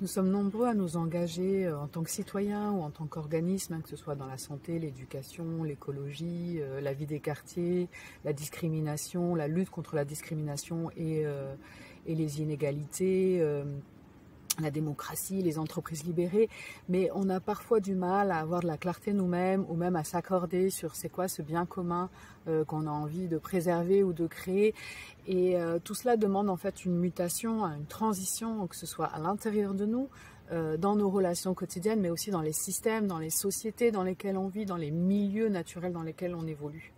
Nous sommes nombreux à nous engager en tant que citoyens ou en tant qu'organisme, que ce soit dans la santé, l'éducation, l'écologie, la vie des quartiers, la discrimination, la lutte contre la discrimination et les inégalités, la démocratie, les entreprises libérées, mais on a parfois du mal à avoir de la clarté nous-mêmes ou même à s'accorder sur c'est quoi ce bien commun qu'on a envie de préserver ou de créer. Et tout cela demande en fait une mutation, une transition, que ce soit à l'intérieur de nous, dans nos relations quotidiennes, mais aussi dans les systèmes, dans les sociétés dans lesquelles on vit, dans les milieux naturels dans lesquels on évolue.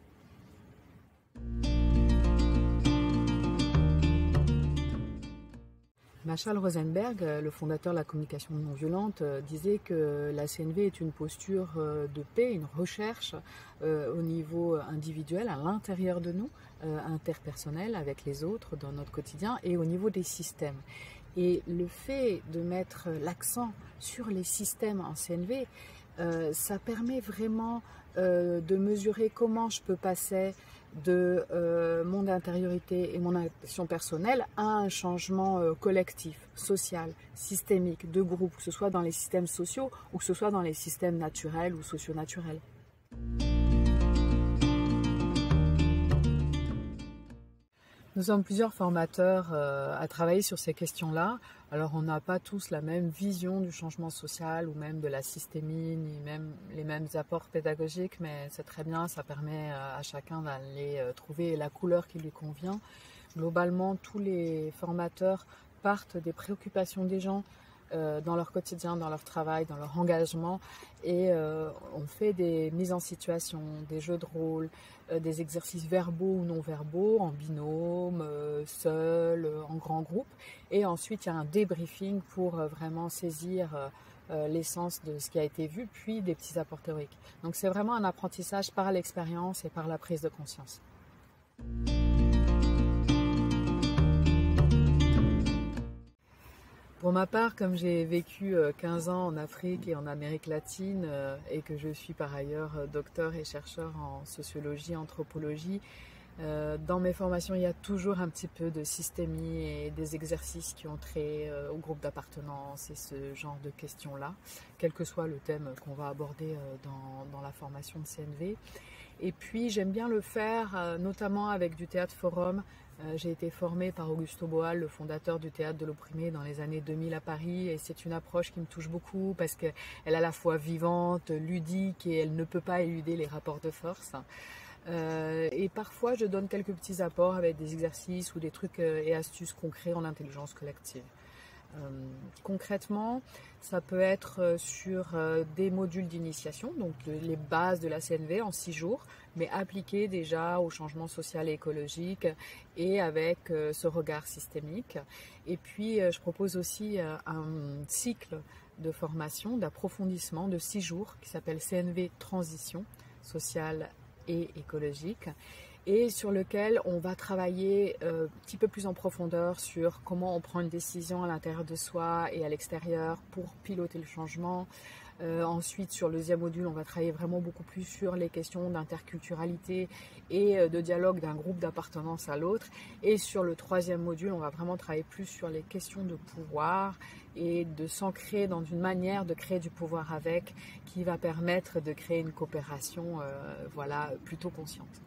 Marshall Rosenberg, le fondateur de la communication non violente, disait que la CNV est une posture de paix, une recherche au niveau individuel, à l'intérieur de nous, interpersonnel avec les autres dans notre quotidien et au niveau des systèmes. Et le fait de mettre l'accent sur les systèmes en CNV, ça permet vraiment de mesurer comment je peux passer de mon intériorité et mon action personnelle à un changement collectif, social, systémique, de groupe, que ce soit dans les systèmes sociaux ou que ce soit dans les systèmes naturels ou socio-naturels. Nous sommes plusieurs formateurs à travailler sur ces questions-là. Alors on n'a pas tous la même vision du changement social ou même de la systémie, ni même les mêmes apports pédagogiques, mais c'est très bien, ça permet à chacun d'aller trouver la couleur qui lui convient. Globalement, tous les formateurs partent des préoccupations des gens dans leur quotidien, dans leur travail, dans leur engagement, et on fait des mises en situation, des jeux de rôle, des exercices verbaux ou non verbaux, en binôme, seul, en grand groupe, et ensuite il y a un débriefing pour vraiment saisir l'essence de ce qui a été vu, puis des petits apports théoriques. Donc c'est vraiment un apprentissage par l'expérience et par la prise de conscience. Pour ma part, comme j'ai vécu 15 ans en Afrique et en Amérique latine et que je suis par ailleurs docteur et chercheur en sociologie, anthropologie, dans mes formations, il y a toujours un petit peu de systémie et des exercices qui ont trait au groupe d'appartenance et ce genre de questions-là, quel que soit le thème qu'on va aborder dans la formation de CNV. Et puis j'aime bien le faire notamment avec du théâtre forum. J'ai été formée par Augusto Boal, le fondateur du théâtre de l'opprimé dans les années 2000 à Paris, et c'est une approche qui me touche beaucoup parce qu'elle est à la fois vivante, ludique et elle ne peut pas éluder les rapports de force. Et parfois je donne quelques petits apports avec des exercices ou des trucs et astuces concrets en intelligence collective. Concrètement, ça peut être sur des modules d'initiation, donc les bases de la CNV en 6 jours, mais appliquées déjà au changement social et écologique et avec ce regard systémique. Et puis, je propose aussi un cycle de formation, d'approfondissement de 6 jours qui s'appelle CNV Transition sociale et écologique, et sur lequel on va travailler un petit peu plus en profondeur sur comment on prend une décision à l'intérieur de soi et à l'extérieur pour piloter le changement. Ensuite, sur le deuxième module, on va travailler vraiment beaucoup plus sur les questions d'interculturalité et de dialogue d'un groupe d'appartenance à l'autre. Et sur le troisième module, on va vraiment travailler plus sur les questions de pouvoir et de s'ancrer dans une manière de créer du pouvoir avec qui va permettre de créer une coopération plutôt consciente.